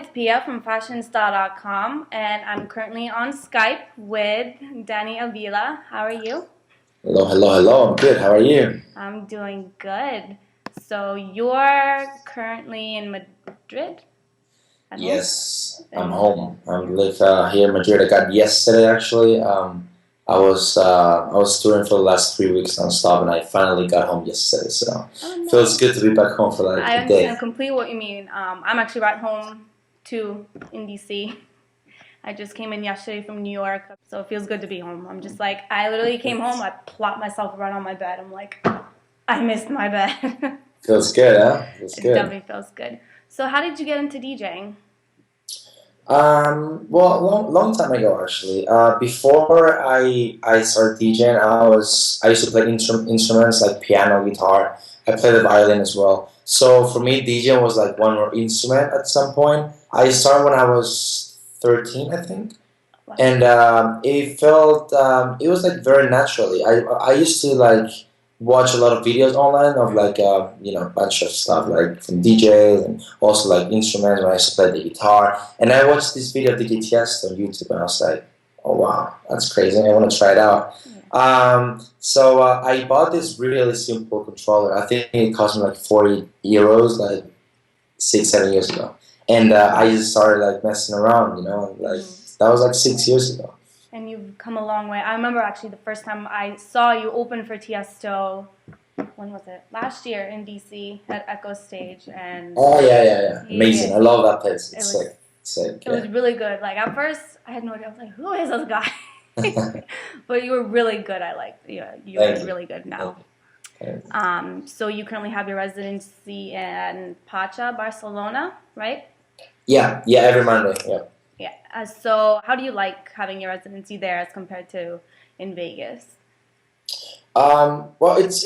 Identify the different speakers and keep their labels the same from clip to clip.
Speaker 1: it's Pia from FashionStyle.com, and I'm currently on Skype with Danny Avila. How are you?
Speaker 2: Hello, hello, hello. I'm good. How are you?
Speaker 1: I'm doing good. So you're currently in Madrid? At home?
Speaker 2: Yes, I'm home. I live here in Madrid. I got yesterday actually. I was touring for the last 3 weeks nonstop, and I finally got home yesterday. So
Speaker 1: Oh, no.
Speaker 2: feels good to be back home for like
Speaker 1: I
Speaker 2: a day.
Speaker 1: understand completely what you mean. I'm actually right home too in DC. I just came in yesterday from New York, so it feels good to be home. I'm just like, I literally came home, I plopped myself right on my bed. I'm like, I missed my bed.
Speaker 2: Feels good, huh? Feels
Speaker 1: It
Speaker 2: good.
Speaker 1: definitely feels good. So how did you get into DJing?
Speaker 2: Well, long time ago actually. Before I started DJing, I used to play instruments like piano, guitar. I played the violin as well. So for me, DJing was like one more instrument at some point. I started when I was 13, I think,
Speaker 1: Wow.
Speaker 2: and it was like very naturally. I used to like watch a lot of videos online of like a bunch of stuff like from DJs and also like instruments when I used to play the guitar. And I watched this video of DJ Tiesto on YouTube, and I was like, oh wow, that's crazy. I want to try it out. So I bought this really simple controller. I think it cost me like 40 euros, like 6, 7 years ago. And I just started like messing around, like that was like 6 years ago.
Speaker 1: And you've come a long way. I remember actually the first time I saw you open for Tiesto, when was it? Last year in DC at Echo Stage. And
Speaker 2: Oh yeah. Amazing. I love that place. It's
Speaker 1: was,
Speaker 2: sick.
Speaker 1: It was really good. Like at first I had no idea. I was like, who is this guy? But you were really good. I liked you. You were really good now. So you currently have your residency in Pacha, Barcelona, right?
Speaker 2: Yeah, every Monday. Yeah.
Speaker 1: Yeah. So how do you like having your residency there as compared to in Vegas?
Speaker 2: Well, it's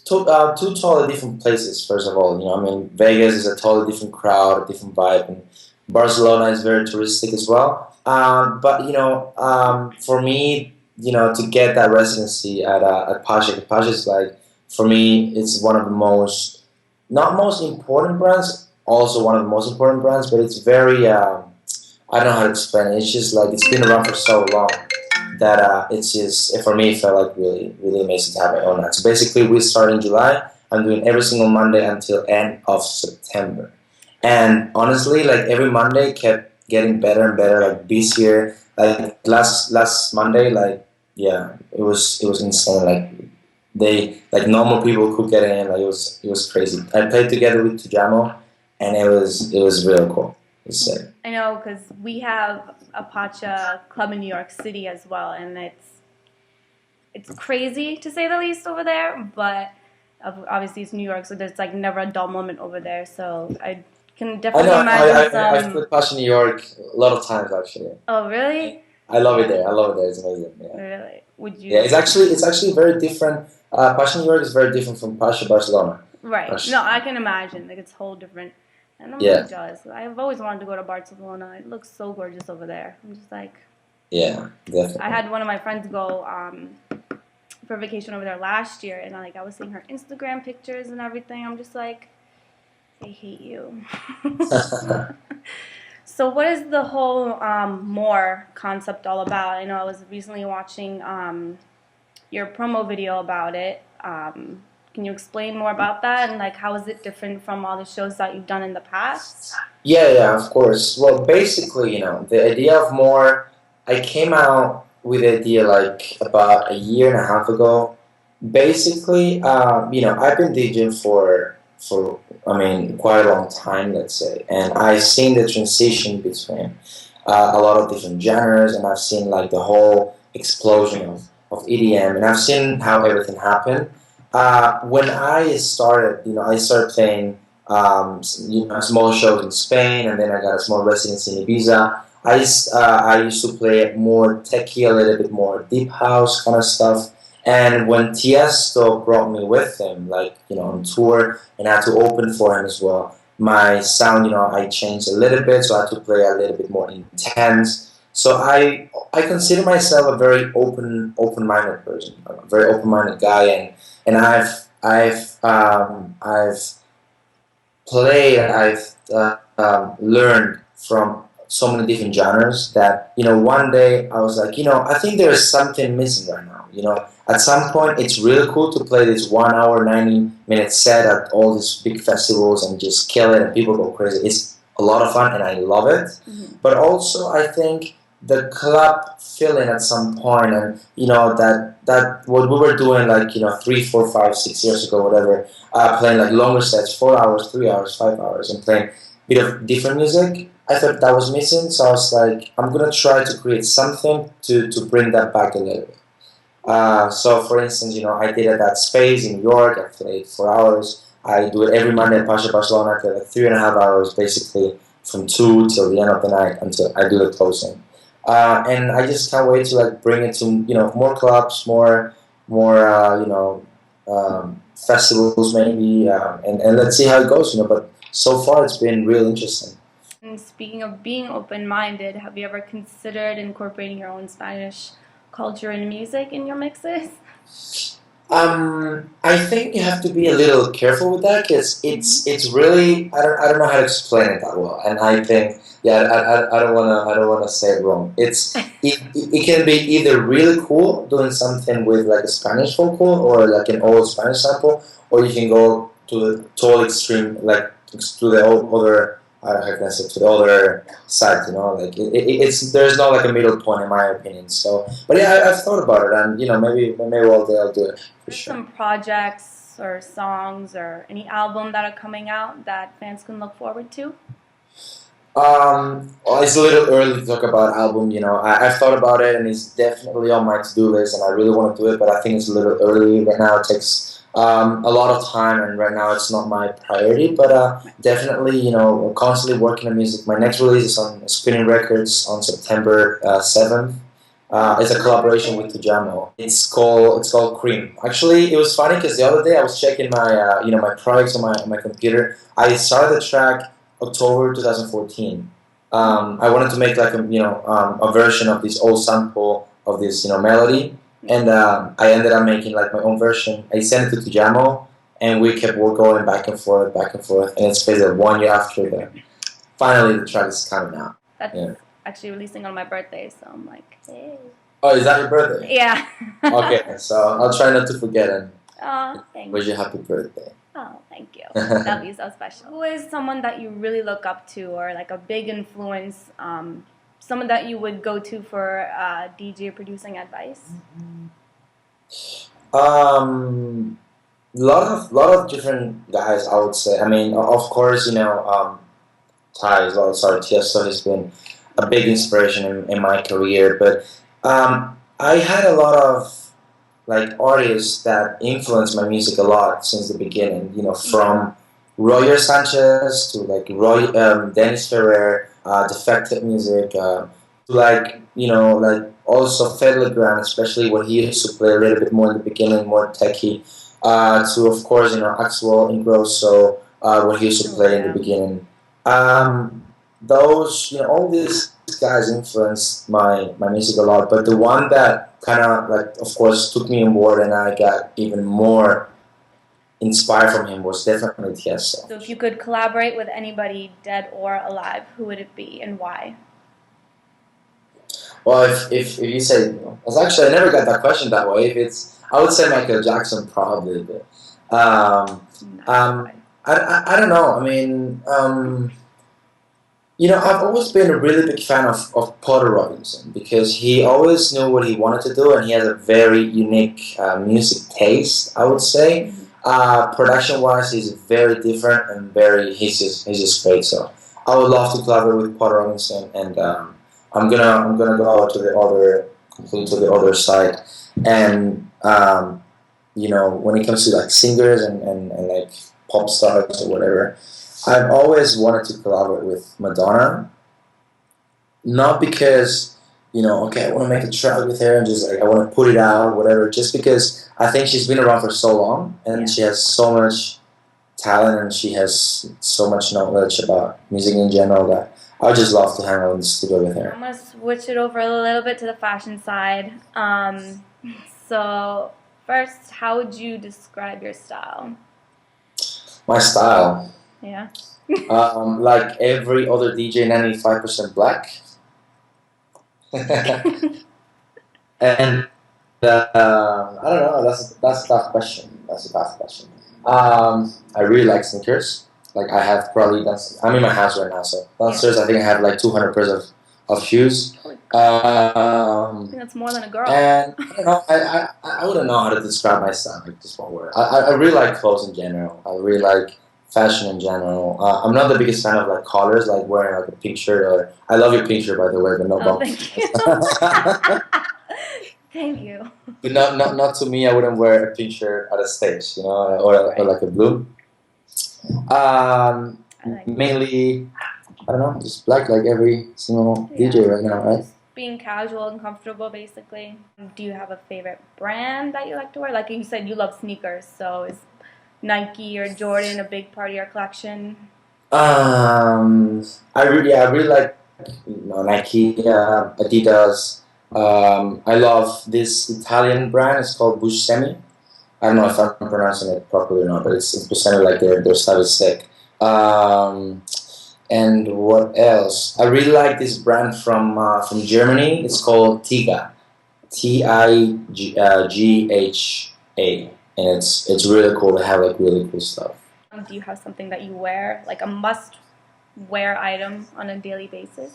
Speaker 2: two totally different places. First of all, I mean, Vegas is a totally different crowd, a different vibe, and Barcelona is very touristic as well. But for me, to get that residency at Pacha, Pacha is like, for me, it's one of the most, not most important brands, also one of the most important brands, but it's very, I don't know how to explain it. It's just like it's been around for so long that it's just, for me, it felt like really, really amazing to have my own night. So basically, we start in July. I'm doing every single Monday until end of September. And honestly, like every Monday kept getting better and better. Like this year, like last Monday, like yeah, it was insane. Like like normal people could get in. Like it was crazy. I played together with Tujamo, and it was real cool. It's sick.
Speaker 1: I know, because we have a Pacha club in New York City as well, and it's crazy to say the least over there. But obviously it's New York, so there's like never a dull moment over there. So I can
Speaker 2: I
Speaker 1: definitely
Speaker 2: know.
Speaker 1: imagine
Speaker 2: I've played Pacha New York a lot of times actually.
Speaker 1: Oh, really?
Speaker 2: I love it there. I love it there. It's amazing. Yeah.
Speaker 1: Really? Would you?
Speaker 2: Yeah. It's actually very different. Pacha New York is very different from Pacha Barcelona.
Speaker 1: Right. No, I can imagine. Like it's whole different. And I'm
Speaker 2: Yeah.
Speaker 1: really jealous. I've always wanted to go to Barcelona. It looks so gorgeous over there. I'm just like,
Speaker 2: Yeah, definitely.
Speaker 1: I had one of my friends go for vacation over there last year, and I was seeing her Instagram pictures and everything. I'm just like, I hate you. So what is the whole more concept all about? I know I was recently watching your promo video about it. Can you explain more about that, and like how is it different from all the shows that you've done in the past?
Speaker 2: Yeah, of course. Well, basically, the idea of more, I came out with the idea like about a year and a half ago. Basically, I've been DJing for I mean quite a long time, let's say, and I've seen the transition between a lot of different genres, and I've seen like the whole explosion of EDM, and I've seen how everything happened. When I started playing small shows in Spain, and then I got a small residency in Ibiza. I used to play more techie, a little bit more deep house kind of stuff. And when Tiesto brought me with him, like on tour, and I had to open for him as well, my sound, I changed a little bit, so I had to play a little bit more intense. So I consider myself a very open-minded person, a very open-minded guy, and I've played, I've learned from so many different genres that, one day I was like, I think there's something missing right now. At some point it's really cool to play this 1 hour, 90-minute set at all these big festivals and just kill it and people go crazy. It's a lot of fun and I love it. But also I think the club feeling at some point, and that what we were doing, like 3, 4, 5, 6 years ago, whatever, playing like longer sets, 4 hours, 3 hours, 5 hours, and playing a bit of different music. I thought that was missing, so I was like, I'm gonna try to create something to bring that back a little bit. So, for instance, I did at that space in New York. I played 4 hours. I do it every Monday at Pacha, Barcelona. I play like 3.5 hours, basically from 2 till the end of the night until I do the closing. And I just can't wait to like bring it to more clubs, more festivals maybe, and let's see how it goes. But so far it's been real interesting.
Speaker 1: And speaking of being open-minded, have you ever considered incorporating your own Spanish culture and music in your mixes?
Speaker 2: I think you have to be a little careful with that because it's really I don't know how to explain it that well, and I think I don't wanna say it wrong. It can be either really cool doing something with like a Spanish vocal or like an old Spanish sample, or you can go to the total extreme, like to the other. How can I say, to the other side? Like it's there's no like a middle point in my opinion. So, but yeah, I've thought about it, and maybe one day I'll do it.
Speaker 1: There's some projects or songs or any album that are coming out that fans can look forward to?
Speaker 2: Well, it's a little early to talk about album. I've thought about it, and it's definitely on my to-do list, and I really want to do it. But I think it's a little early right now. It takes a lot of time, and right now it's not my priority. But definitely, constantly working on music. My next release is on Spinning Records on September 7th. It's a collaboration with Tujamo. It's called Cream. Actually, it was funny because the other day I was checking my my projects on my computer. I started the track October 2014. I wanted to make like a version of this old sample of this melody, and I ended up making like my own version. I sent it to Tujamo, and we kept going back and forth, and it's basically 1 year after the finally the track is coming out.
Speaker 1: That's actually releasing on my birthday, so I'm like, hey.
Speaker 2: Oh, is that your birthday?
Speaker 1: Yeah.
Speaker 2: Okay, so I'll try not to forget and wish you a happy birthday.
Speaker 1: Oh, thank you. That'd be so special. Who is someone that you really look up to, or like a big influence, someone that you would go to for DJ producing advice?
Speaker 2: Lot of different guys, I would say. I mean, of course, Ty as well. Sorry, Tiesto has been a big inspiration in my career, but I had a lot of like artists that influenced my music a lot since the beginning. From Roger Sanchez to like Dennis Ferrer, Defected Music, to like also Fed Legrand, especially when he used to play a little bit more in the beginning, more techie. To of course Axel Ingrosso, when he used to play in the beginning. Those all these guys influenced my music a lot, but the one that kind of like of course took me on board and I got even more inspired from him was definitely Tiesto.
Speaker 1: So if you could collaborate with anybody, dead or alive, who would it be and why?
Speaker 2: Well, if you say, well, actually I never got that question that way. If it's, I would say Michael Jackson probably, but I don't know. I mean, I've always been a really big fan of Porter Robinson because he always knew what he wanted to do, and he has a very unique music taste, I would say. Production-wise, he's very different and he's just great. So I would love to collaborate with Porter Robinson, and I'm gonna go completely to the other side, and when it comes to like singers and like pop stars or whatever. I've always wanted to collaborate with Madonna, not because, okay, I want to make a track with her and just like I want to put it out, whatever, just because I think she's been around for so long and she has so much talent and she has so much knowledge about music in general that I would just love to hang out in the studio with her.
Speaker 1: I'm going to switch it over a little bit to the fashion side. So, first, how would you describe your style?
Speaker 2: My style?
Speaker 1: Yeah.
Speaker 2: Like every other DJ, 95% black. And I don't know. That's a tough question. That's a tough question. I really like sneakers. Like I have probably that's. I'm in my house right now, so downstairs I think I have like 200 pairs of shoes.
Speaker 1: I think that's more than a girl.
Speaker 2: And I don't know. I wouldn't know how to describe my style. Like just one word. I really like clothes in general. I really like fashion in general. I'm not the biggest fan of like colors, like wearing like a pink shirt. Or I love your pink shirt, by the way, but no
Speaker 1: Oh,
Speaker 2: bumps.
Speaker 1: thank you. Thank you.
Speaker 2: But not to me. I wouldn't wear a pink shirt at a stage, you know, or like a blue. Mainly, I don't know, just black like every single DJ right now, right?
Speaker 1: Just being casual and comfortable, basically. Do you have a favorite brand that you like to wear? Like you said, you love sneakers, so is Nike or Jordan a big part of your collection?
Speaker 2: I really like Nike, Adidas. I love this Italian brand. It's called Buscemi. I don't know if I'm pronouncing it properly or not, but it's Buscemi. Like their stuff is sick. And what else? I really like this brand from Germany. It's called Tiga, Tigha, and it's really cool. They have like really cool stuff.
Speaker 1: Do you have something that you wear, like a must-wear item on a daily basis?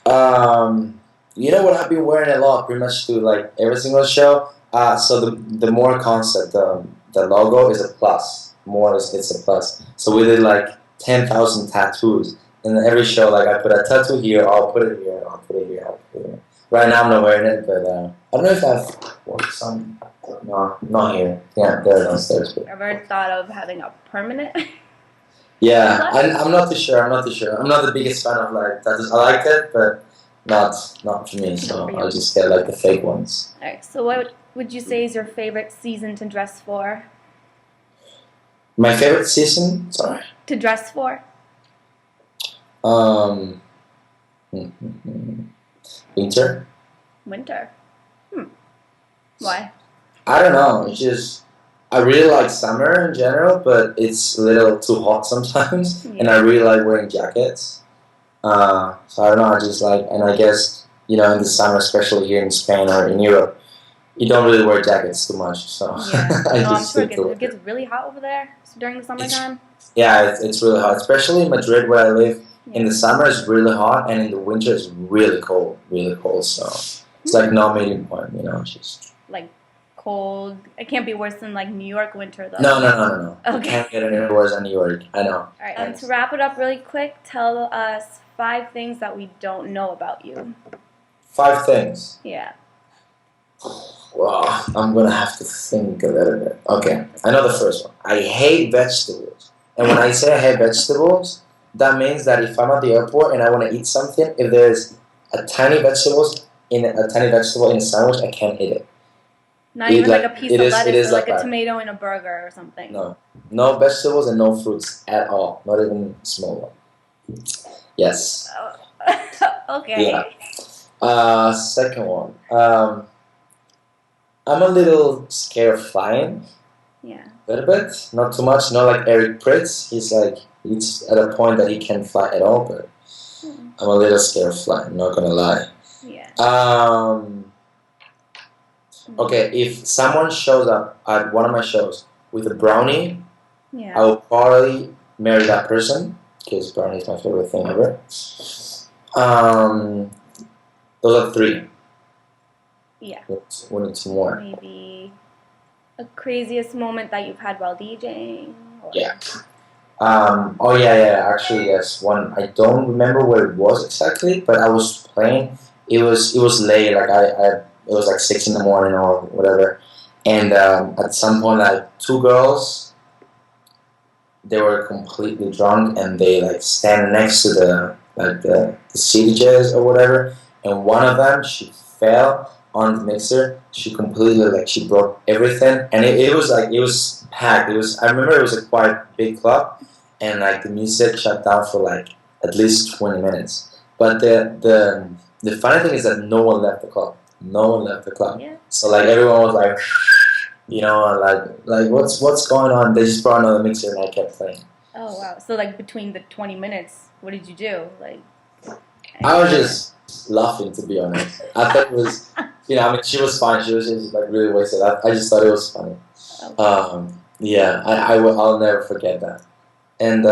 Speaker 2: You know what I've been wearing a lot, pretty much to like every single show. So the more concept, the logo is a plus. More is it's a plus. So we did like 10,000 tattoos. And every show, like I put a tattoo here, I'll put it here, I'll put it here, I'll put it here. Right now I'm not wearing it, but I don't know if I've worn some. No, not here. Yeah, they're downstairs. But.
Speaker 1: Ever thought of having a permanent?
Speaker 2: Yeah, I'm not too sure. I'm not too sure. I'm not the biggest fan of like tattoos. I like it, but not for me. So I'll just get like the fake ones.
Speaker 1: Alright, so what would you say is your favorite season to dress for?
Speaker 2: My favorite season? Sorry.
Speaker 1: To dress for?
Speaker 2: Winter.
Speaker 1: Winter. Why?
Speaker 2: I don't know. It's just I really like summer in general, but it's a little too hot sometimes, and I really like wearing jackets. So I don't know. I just like, and I guess in the summer, especially here in Spain or in Europe, you don't really wear jackets too much. So
Speaker 1: I'm sure it gets really hot over there during the summertime.
Speaker 2: It's really hot, especially in Madrid where I live. In the summer, it's really hot, and in the winter, it's really cold, really cold. So it's like no medium point, It's just
Speaker 1: like cold. It can't be worse than like New York winter, though.
Speaker 2: No.
Speaker 1: Okay.
Speaker 2: You can't get any worse than New York. I know.
Speaker 1: All right. To wrap it up really quick, tell us 5 things that we don't know about you.
Speaker 2: 5 things.
Speaker 1: Yeah.
Speaker 2: Wow, I'm gonna have to think a little bit. Okay, I know the first one. I hate vegetables, and when I say I hate vegetables, that means that if I'm at the airport and I want to eat something, if there's a tiny vegetable in a sandwich, I can't eat it.
Speaker 1: Not even like a piece of lettuce or like a tomato in a burger or something.
Speaker 2: No vegetables and no fruits at all. Not even small one. Yes.
Speaker 1: Okay.
Speaker 2: Yeah. Second one. I'm a little scared of flying.
Speaker 1: Yeah.
Speaker 2: A little bit, not too much. Not like Eric Pritz. He's at a point that he can't fly at all. But I'm a little scared of flying. Not gonna lie.
Speaker 1: Yeah.
Speaker 2: Okay, if someone shows up at one of my shows with a brownie,
Speaker 1: I
Speaker 2: will probably marry that person because brownie is my favorite thing ever. Those are 3.
Speaker 1: Yeah.
Speaker 2: We need some more.
Speaker 1: Maybe a craziest moment that you've had while DJing.
Speaker 2: Yeah. Actually, yes. One. I don't remember where it was exactly, but I was playing. It was late. Like it was like 6 a.m. or whatever. And at some point, like 2 girls, they were completely drunk, and they like stand next to the CDJs or whatever. And one of them, she fell on the mixer. She completely she broke everything, and it was packed. I remember it was a quite big club, and like the music shut down for like at least 20 minutes. But the funny thing is that no one left the club.
Speaker 1: Yeah.
Speaker 2: So like everyone was like, like what's going on? They just brought another mixer, and I kept playing.
Speaker 1: Oh wow. So like between the 20 minutes, what did you do? Like
Speaker 2: I was just laughing, to be honest. I thought it was, I mean, she was fine. She was just like really wasted. I just thought it was funny. Yeah, I'll never forget that. And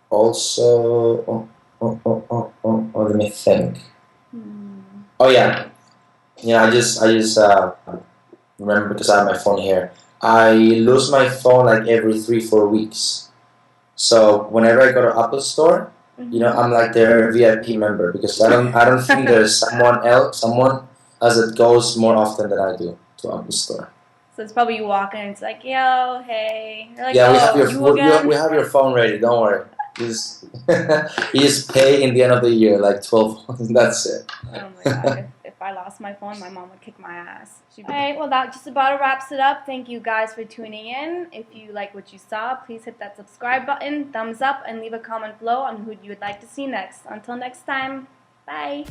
Speaker 2: also, let me think. Oh yeah, I just remember because I have my phone here. I lose my phone like every 3-4 weeks. So whenever I go to Apple Store, I'm like their VIP member because I don't think there's someone else that goes more often than I do to Apple Store.
Speaker 1: So it's probably you walk in and it's like, yo, hey. You're like,
Speaker 2: Yeah,
Speaker 1: again?
Speaker 2: we have your phone ready. Don't worry. You just, you just pay in the end of the year like 12. That's it.
Speaker 1: Oh my god. If I lost my phone, my mom would kick my ass. Alright, well that just about wraps it up. Thank you guys for tuning in. If you like what you saw, please hit that subscribe button, thumbs up, and leave a comment below on who you would like to see next. Until next time, bye.